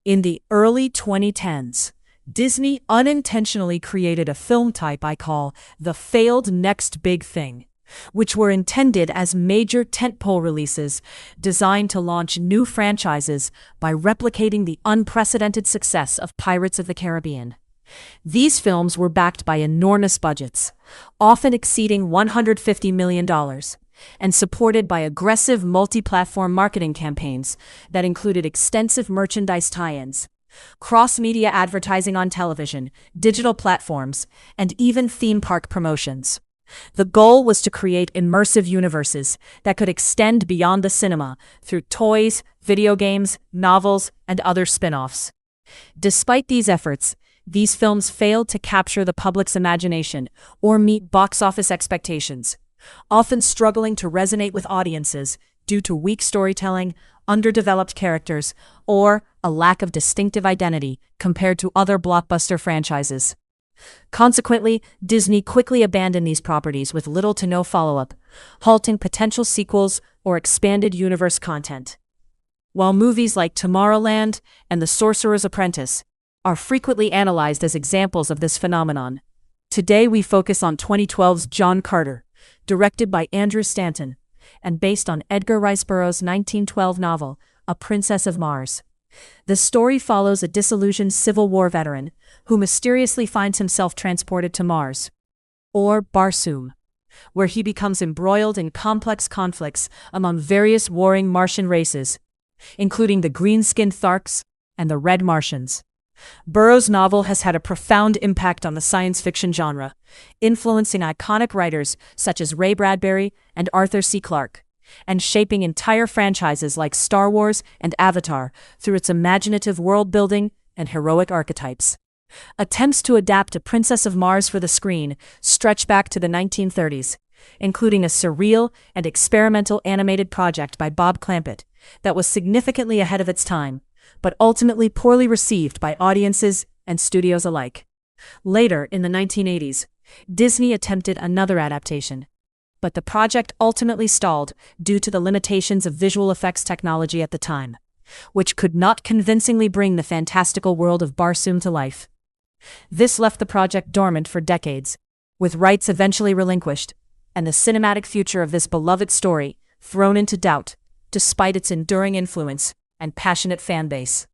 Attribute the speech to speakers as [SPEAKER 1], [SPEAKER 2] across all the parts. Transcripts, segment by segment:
[SPEAKER 1] In the early 2010s, Disney unintentionally created a film type I call the failed next big thing, which were intended as major tentpole releases designed to launch new franchises by replicating the unprecedented success of Pirates of the Caribbean. These films were backed by enormous budgets, often exceeding $150 million, and supported by aggressive multi-platform marketing campaigns that included extensive merchandise tie-ins, cross-media advertising on television, digital platforms, and even theme park promotions. The goal was to create immersive universes that could extend beyond the cinema through toys, video games, novels, and other spin-offs. Despite these efforts, these films failed to capture the public's imagination or meet box office expectations, often struggling to resonate with audiences due to weak storytelling, underdeveloped characters, or a lack of distinctive identity compared to other blockbuster franchises. Consequently, Disney quickly abandoned these properties with little to no follow-up, halting potential sequels or expanded universe content. While movies like Tomorrowland and The Sorcerer's Apprentice are frequently analyzed as examples of this phenomenon, today we focus on 2012's John Carter, directed by Andrew Stanton, and based on Edgar Rice Burroughs' 1912 novel, A Princess of Mars. The story follows a disillusioned Civil War veteran who mysteriously finds himself transported to Mars, or Barsoom, where he becomes embroiled in complex conflicts among various warring Martian races, including the green-skinned Tharks and the Red Martians. Burroughs' novel has had a profound impact on the science fiction genre, influencing iconic writers such as Ray Bradbury and Arthur C. Clarke, and shaping entire franchises like Star Wars and Avatar through its imaginative world-building and heroic archetypes. Attempts to adapt A Princess of Mars for the screen stretch back to the 1930s, including a surreal and experimental animated project by Bob Clampett that was significantly ahead of its time, but ultimately poorly received by audiences and studios alike. Later, in the 1980s, Disney attempted another adaptation, but the project ultimately stalled due to the limitations of visual effects technology at the time, which could not convincingly bring the fantastical world of Barsoom to life. This left the project dormant for decades, with rights eventually relinquished, and the cinematic future of this beloved story thrown into doubt, despite its enduring influence and passionate fan base.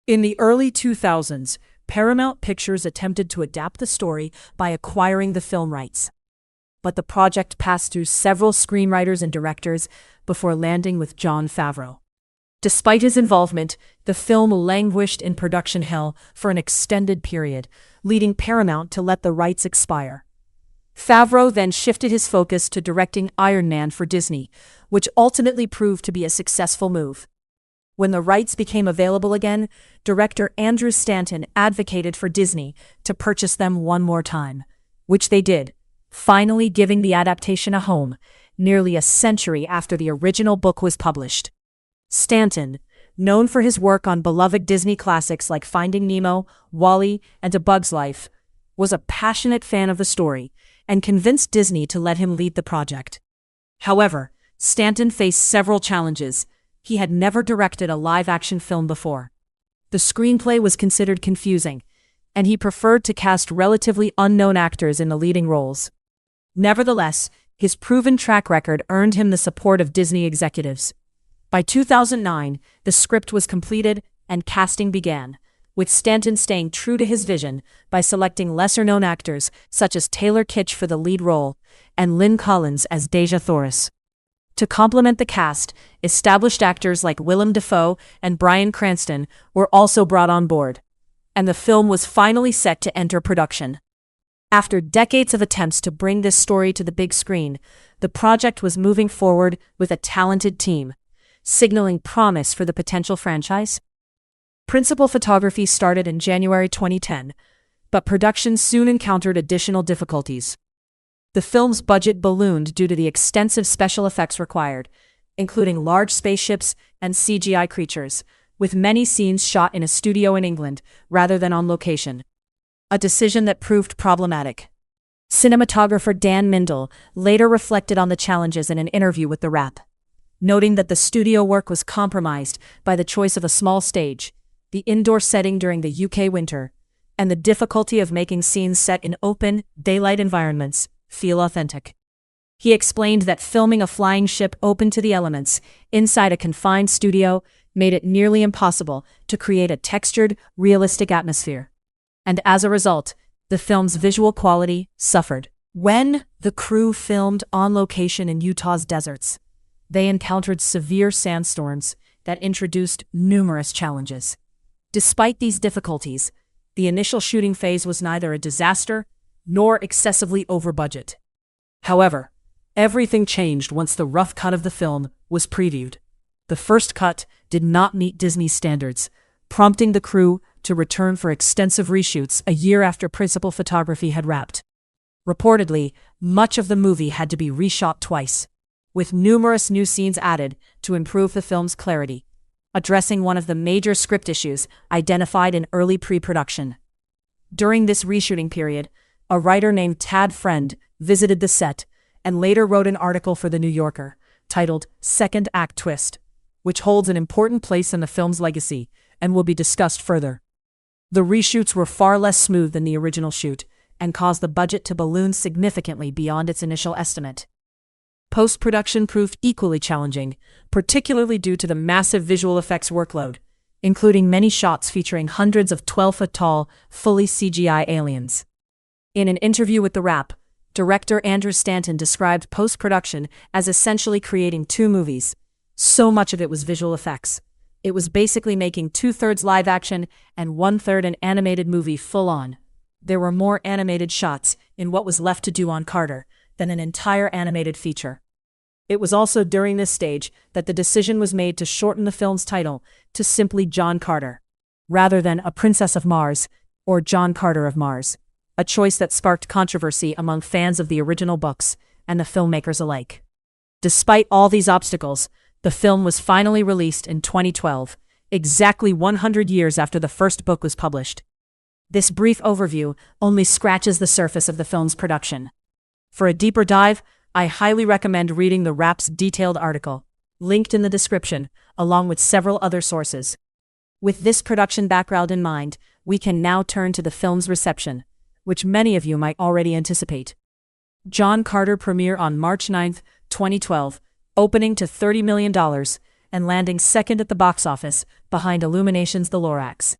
[SPEAKER 1] In the early 2000s, Paramount Pictures attempted to adapt the story by acquiring the film rights. But the project passed through several screenwriters and directors before landing with Jon Favreau. Despite his involvement, the film languished in production hell for an extended period, leading Paramount to let the rights expire. Favreau then shifted his focus to directing Iron Man for Disney, which ultimately proved to be a successful move. When the rights became available again, director Andrew Stanton advocated for Disney to purchase them one more time, which they did, finally giving the adaptation a home, nearly a century after the original book was published. Stanton, known for his work on beloved Disney classics like Finding Nemo, WALL-E, and A Bug's Life, was a passionate fan of the story and convinced Disney to let him lead the project. However, Stanton faced several challenges. He had never directed a live-action film before. The screenplay was considered confusing, and he preferred to cast relatively unknown actors in the leading roles. Nevertheless, his proven track record earned him the support of Disney executives. By 2009, the script was completed and casting began, with Stanton staying true to his vision by selecting lesser-known actors such as Taylor Kitsch for the lead role and Lynn Collins as Dejah Thoris. To complement the cast, established actors like Willem Dafoe and Bryan Cranston were also brought on board, and the film was finally set to enter production. After decades of attempts to bring this story to the big screen, the project was moving forward with a talented team, signaling promise for the potential franchise. Principal photography started in January 2010, but production soon encountered additional difficulties. The film's budget ballooned due to the extensive special effects required, including large spaceships and CGI creatures, with many scenes shot in a studio in England rather than on location, a decision that proved problematic. Cinematographer Dan Mindel later reflected on the challenges in an interview with The Wrap, noting that the studio work was compromised by the choice of a small stage, the indoor setting during the UK winter, and the difficulty of making scenes set in open, daylight environments feel authentic. He explained that filming a flying ship open to the elements inside a confined studio made it nearly impossible to create a textured, realistic atmosphere. And as a result, the film's visual quality suffered. When the crew filmed on location in Utah's deserts, they encountered severe sandstorms that introduced numerous challenges. Despite these difficulties, the initial shooting phase was neither a disaster nor excessively over budget. However, everything changed once the rough cut of the film was previewed. The first cut did not meet Disney's standards, prompting the crew to return for extensive reshoots a year after principal photography had wrapped. Reportedly, much of the movie had to be reshot twice, with numerous new scenes added to improve the film's clarity, addressing one of the major script issues identified in early pre-production. During this reshooting period, a writer named Tad Friend visited the set and later wrote an article for The New Yorker titled Second Act Twist, which holds an important place in the film's legacy and will be discussed further. The reshoots were far less smooth than the original shoot and caused the budget to balloon significantly beyond its initial estimate. Post-production proved equally challenging, particularly due to the massive visual effects workload, including many shots featuring hundreds of 12-foot-tall, fully CGI aliens. In an interview with The Wrap, director Andrew Stanton described post-production as essentially creating two movies. So much of it was visual effects. It was basically making 2/3 live action and 1/3 an animated movie full-on. There were more animated shots in what was left to do on Carter than an entire animated feature. It was also during this stage that the decision was made to shorten the film's title to simply John Carter, rather than A Princess of Mars or John Carter of Mars, a choice that sparked controversy among fans of the original books and the filmmakers alike. Despite all these obstacles, the film was finally released in 2012, exactly 100 years after the first book was published. This brief overview only scratches the surface of the film's production. For a deeper dive, I highly recommend reading The Wrap's detailed article, linked in the description, along with several other sources. With this production background in mind, we can now turn to the film's reception, which many of you might already anticipate. John Carter premiered on March 9, 2012, opening to $30 million and landing second at the box office behind Illumination's The Lorax.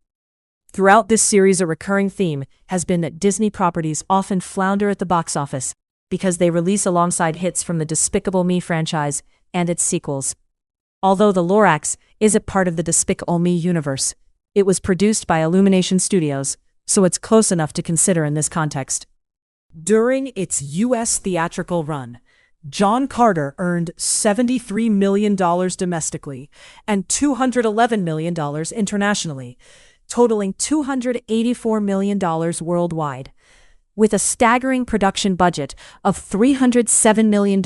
[SPEAKER 1] Throughout this series, a recurring theme has been that Disney properties often flounder at the box office because they release alongside hits from the Despicable Me franchise and its sequels. Although The Lorax isn't part of the Despicable Me universe, it was produced by Illumination Studios, so it's close enough to consider in this context. During its U.S. theatrical run, John Carter earned $73 million domestically and $211 million internationally, totaling $284 million worldwide. With a staggering production budget of $307 million,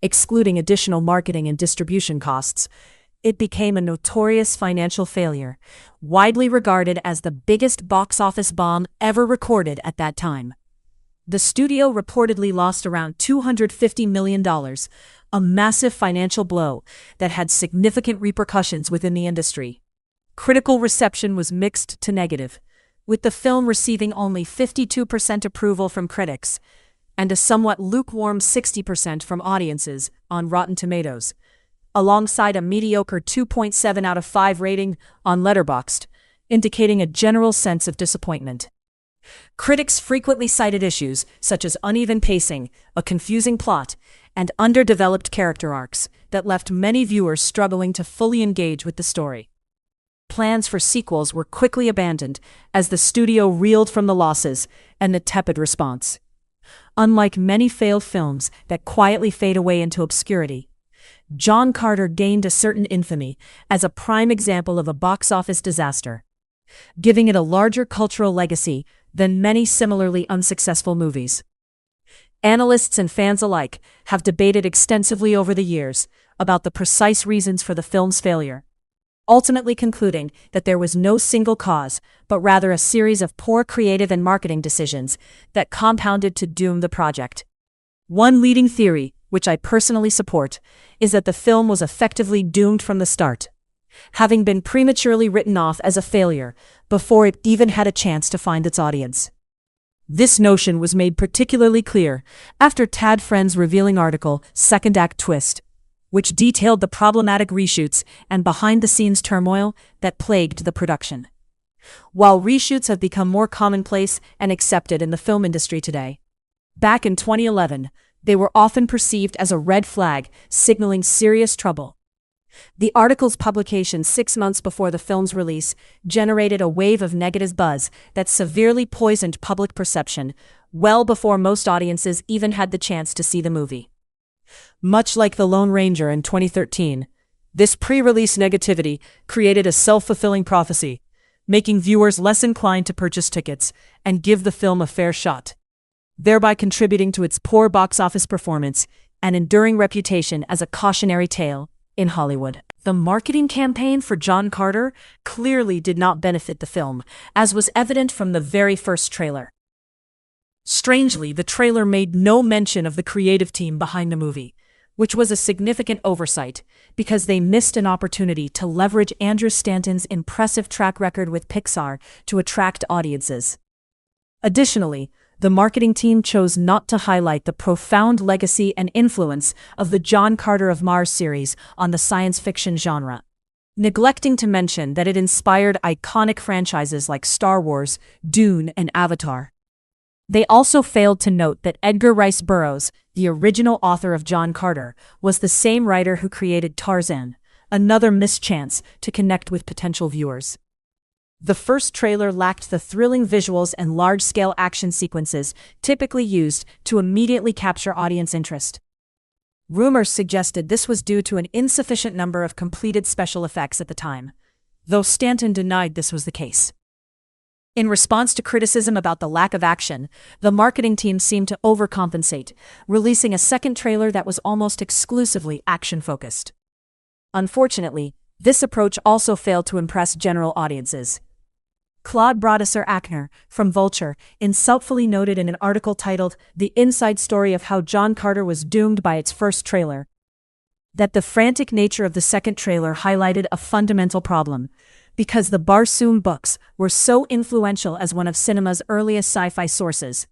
[SPEAKER 1] excluding additional marketing and distribution costs, it became a notorious financial failure, widely regarded as the biggest box office bomb ever recorded at that time. The studio reportedly lost around $250 million, a massive financial blow that had significant repercussions within the industry. Critical reception was mixed to negative, with the film receiving only 52% approval from critics and a somewhat lukewarm 60% from audiences on Rotten Tomatoes, alongside a mediocre 2.7 out of 5 rating on Letterboxd, indicating a general sense of disappointment. Critics frequently cited issues such as uneven pacing, a confusing plot, and underdeveloped character arcs that left many viewers struggling to fully engage with the story. Plans for sequels were quickly abandoned as the studio reeled from the losses and the tepid response. Unlike many failed films that quietly fade away into obscurity, John Carter gained a certain infamy as a prime example of a box office disaster, giving it a larger cultural legacy than many similarly unsuccessful movies. Analysts and fans alike have debated extensively over the years about the precise reasons for the film's failure, ultimately concluding that there was no single cause, but rather a series of poor creative and marketing decisions that compounded to doom the project. One leading theory, which I personally support, is that the film was effectively doomed from the start. having been prematurely written off as a failure before it even had a chance to find its audience. This notion was made particularly clear after Tad Friend's revealing article, Second Act Twist, which detailed the problematic reshoots and behind-the-scenes turmoil that plagued the production. While reshoots have become more commonplace and accepted in the film industry today, back in 2011, they were often perceived as a red flag, signaling serious trouble. The article's publication 6 months before the film's release generated a wave of negative buzz that severely poisoned public perception, well before most audiences even had the chance to see the movie. Much like The Lone Ranger in 2013, this pre-release negativity created a self-fulfilling prophecy, making viewers less inclined to purchase tickets and give the film a fair shot, thereby contributing to its poor box office performance and enduring reputation as a cautionary tale in Hollywood. The marketing campaign for John Carter clearly did not benefit the film, as was evident from the very first trailer. Strangely, the trailer made no mention of the creative team behind the movie, which was a significant oversight because they missed an opportunity to leverage Andrew Stanton's impressive track record with Pixar to attract audiences. Additionally, the marketing team chose not to highlight the profound legacy and influence of the John Carter of Mars series on the science fiction genre, neglecting to mention that it inspired iconic franchises like Star Wars, Dune, and Avatar. They also failed to note that Edgar Rice Burroughs, the original author of John Carter, was the same writer who created Tarzan, another missed chance to connect with potential viewers. The first trailer lacked the thrilling visuals and large-scale action sequences typically used to immediately capture audience interest. Rumors suggested this was due to an insufficient number of completed special effects at the time, though Stanton denied this was the case. In response to criticism about the lack of action, the marketing team seemed to overcompensate, releasing a second trailer that was almost exclusively action-focused. Unfortunately, this approach also failed to impress general audiences. Claude Brodesser-Achner, from Vulture, insightfully noted in an article titled The Inside Story of How John Carter Was Doomed by Its First Trailer, that the frantic nature of the second trailer highlighted a fundamental problem. Because the Barsoom books were so influential as one of cinema's earliest sci-fi sources,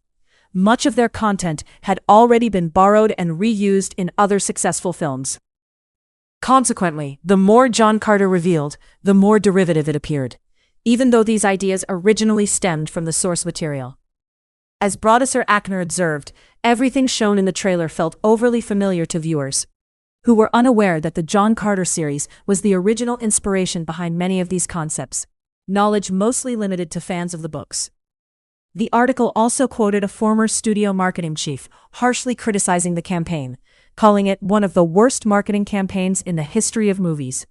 [SPEAKER 1] much of their content had already been borrowed and reused in other successful films. Consequently, the more John Carter revealed, the more derivative it appeared, even though these ideas originally stemmed from the source material. As Brodesser-Achner observed, everything shown in the trailer felt overly familiar to viewers, who were unaware that the John Carter series was the original inspiration behind many of these concepts, knowledge mostly limited to fans of the books. The article also quoted a former studio marketing chief, harshly criticizing the campaign, calling it one of the worst marketing campaigns in the history of movies,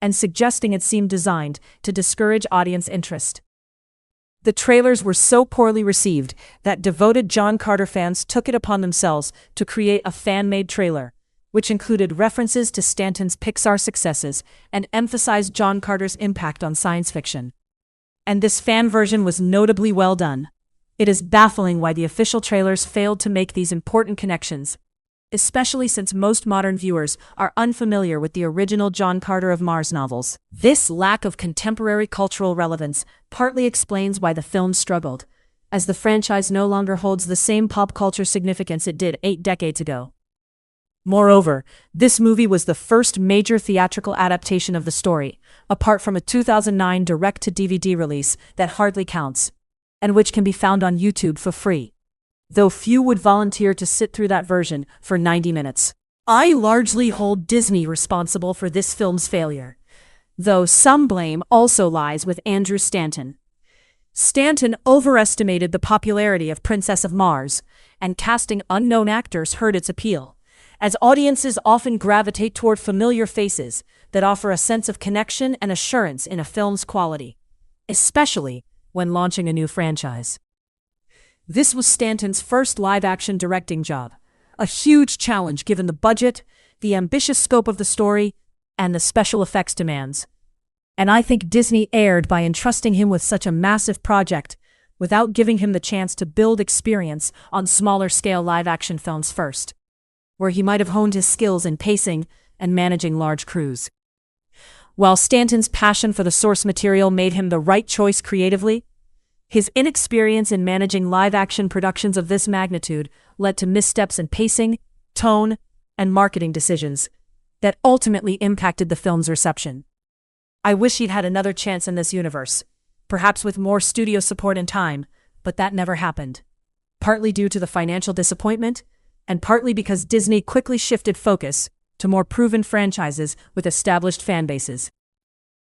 [SPEAKER 1] and suggesting it seemed designed to discourage audience interest. The trailers were so poorly received that devoted John Carter fans took it upon themselves to create a fan-made trailer, which included references to Stanton's Pixar successes and emphasized John Carter's impact on science fiction. And this fan version was notably well done. It is baffling why the official trailers failed to make these important connections, especially since most modern viewers are unfamiliar with the original John Carter of Mars novels. This lack of contemporary cultural relevance partly explains why the film struggled, as the franchise no longer holds the same pop culture significance it did 8 decades ago. Moreover, this movie was the first major theatrical adaptation of the story, apart from a 2009 direct-to-DVD release that hardly counts, and which can be found on YouTube for free, though few would volunteer to sit through that version for 90 minutes. I largely hold Disney responsible for this film's failure, though some blame also lies with Andrew Stanton. Stanton overestimated the popularity of Princess of Mars, and casting unknown actors hurt its appeal, as audiences often gravitate toward familiar faces that offer a sense of connection and assurance in a film's quality, especially when launching a new franchise. This was Stanton's first live-action directing job, a huge challenge given the budget, the ambitious scope of the story, and the special effects demands. And I think Disney erred by entrusting him with such a massive project without giving him the chance to build experience on smaller-scale live-action films first, where he might have honed his skills in pacing and managing large crews. While Stanton's passion for the source material made him the right choice creatively, his inexperience in managing live-action productions of this magnitude led to missteps in pacing, tone, and marketing decisions that ultimately impacted the film's reception. I wish he'd had another chance in this universe, perhaps with more studio support and time, but that never happened. Partly due to the financial disappointment, and partly because Disney quickly shifted focus to more proven franchises with established fan bases.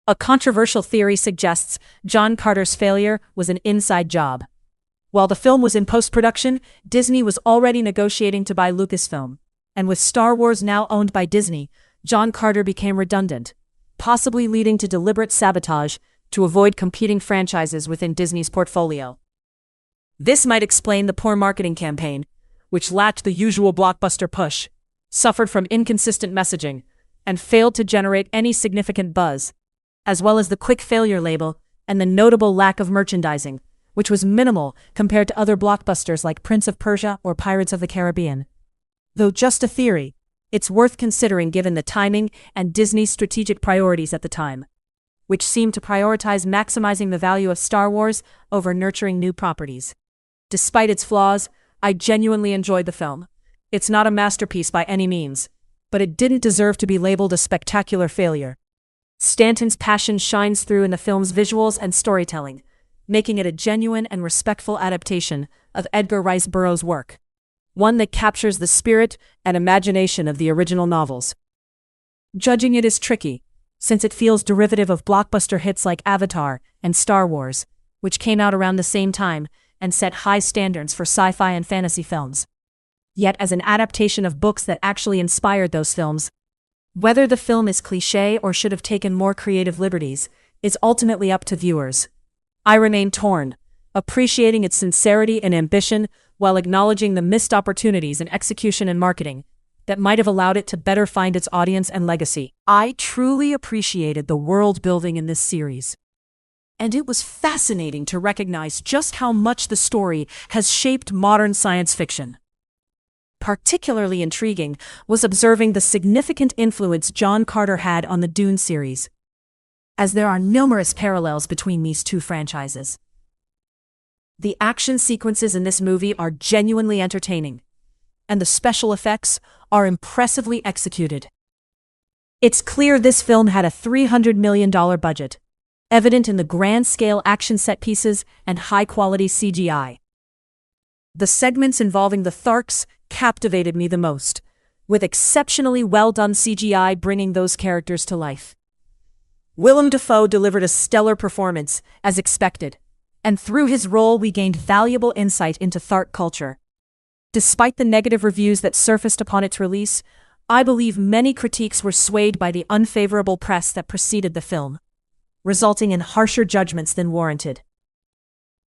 [SPEAKER 1] A controversial theory suggests John Carter's failure was an inside job. While the film was in post-production, Disney was already negotiating to buy Lucasfilm, and with Star Wars now owned by Disney, John Carter became redundant, possibly leading to deliberate sabotage to avoid competing franchises within Disney's portfolio. This might explain the poor marketing campaign, which lacked the usual blockbuster push, suffered from inconsistent messaging, and failed to generate any significant buzz, as well as the quick failure label and the notable lack of merchandising, which was minimal compared to other blockbusters like Prince of Persia or Pirates of the Caribbean. Though just a theory, it's worth considering given the timing and Disney's strategic priorities at the time, which seemed to prioritize maximizing the value of Star Wars over nurturing new properties. Despite its flaws, I genuinely enjoyed the film. It's not a masterpiece by any means, but it didn't deserve to be labeled a spectacular failure. Stanton's passion shines through in the film's visuals and storytelling, making it a genuine and respectful adaptation of Edgar Rice Burroughs' work, one that captures the spirit and imagination of the original novels. Judging it is tricky, since it feels derivative of blockbuster hits like Avatar and Star Wars, which came out around the same time and set high standards for sci-fi and fantasy films. Yet as an adaptation of books that actually inspired those films, whether the film is cliché or should have taken more creative liberties is ultimately up to viewers. I remain torn, appreciating its sincerity and ambition while acknowledging the missed opportunities in execution and marketing that might have allowed it to better find its audience and legacy. I truly appreciated the world building in this series, and it was fascinating to recognize just how much the story has shaped modern science fiction. Particularly intriguing was observing the significant influence John Carter had on the Dune series, as there are numerous parallels between these two franchises. The action sequences in this movie are genuinely entertaining, and the special effects are impressively executed. It's clear this film had a $300 million budget, evident in the grand-scale action set pieces and high-quality CGI. The segments involving the Tharks captivated me the most, with exceptionally well-done CGI bringing those characters to life. Willem Dafoe delivered a stellar performance, as expected, and through his role we gained valuable insight into Thark culture. Despite the negative reviews that surfaced upon its release, I believe many critiques were swayed by the unfavorable press that preceded the film, resulting in harsher judgments than warranted.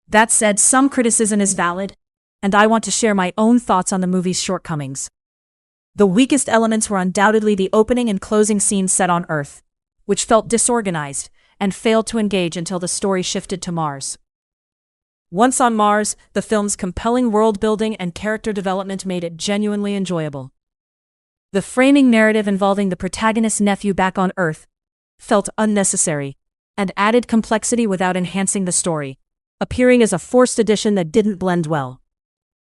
[SPEAKER 1] That said, some criticism is valid, and I want to share my own thoughts on the movie's shortcomings. The weakest elements were undoubtedly the opening and closing scenes set on Earth, which felt disorganized and failed to engage until the story shifted to Mars. Once on Mars, the film's compelling world-building and character development made it genuinely enjoyable. The framing narrative involving the protagonist's nephew back on Earth felt unnecessary and added complexity without enhancing the story, appearing as a forced addition that didn't blend well.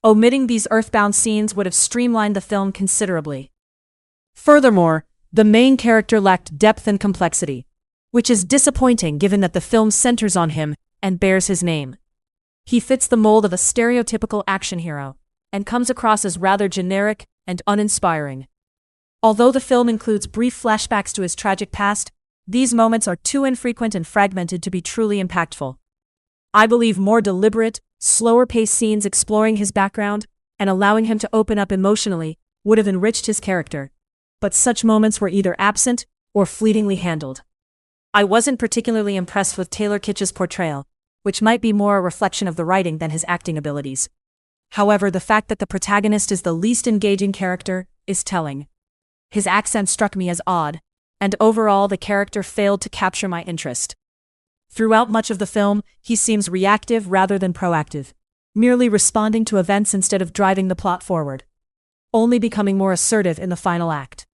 [SPEAKER 1] Omitting these earthbound scenes would have streamlined the film considerably. Furthermore, the main character lacked depth and complexity, which is disappointing given that the film centers on him and bears his name. He fits the mold of a stereotypical action hero and comes across as rather generic and uninspiring. Although the film includes brief flashbacks to his tragic past, these moments are too infrequent and fragmented to be truly impactful. I believe more deliberate, slower-paced scenes exploring his background and allowing him to open up emotionally would have enriched his character, but such moments were either absent or fleetingly handled. I wasn't particularly impressed with Taylor Kitsch's portrayal, which might be more a reflection of the writing than his acting abilities. However, the fact that the protagonist is the least engaging character is telling. His accent struck me as odd, and overall the character failed to capture my interest. Throughout much of the film, he seems reactive rather than proactive, merely responding to events instead of driving the plot forward, only becoming more assertive in the final act.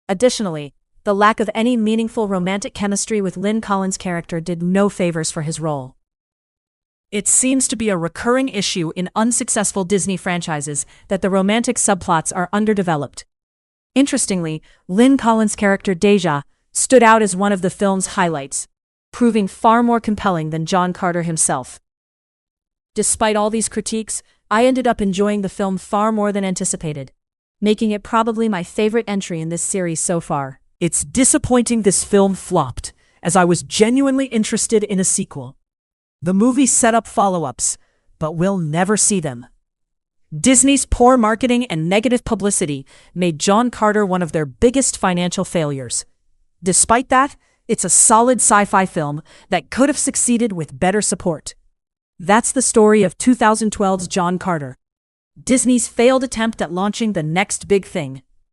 [SPEAKER 1] Additionally, The lack of any meaningful romantic chemistry with Lynn Collins' character did no favors for his role. It seems to be a recurring issue in unsuccessful Disney franchises that the romantic subplots are underdeveloped. Interestingly, Lynn Collins' character Deja stood out as one of the film's highlights, proving far more compelling than John Carter himself. Despite all these critiques, I ended up enjoying the film far more than anticipated, making it probably my favorite entry in this series so far. It's disappointing this film flopped, as I was genuinely interested in a sequel. The movie set up follow-ups, but we'll never see them. Disney's poor marketing and negative publicity made John Carter one of their biggest financial failures. Despite that, it's a solid sci-fi film that could have succeeded with better support. That's the story of 2012's John Carter, Disney's failed attempt at launching the next big thing.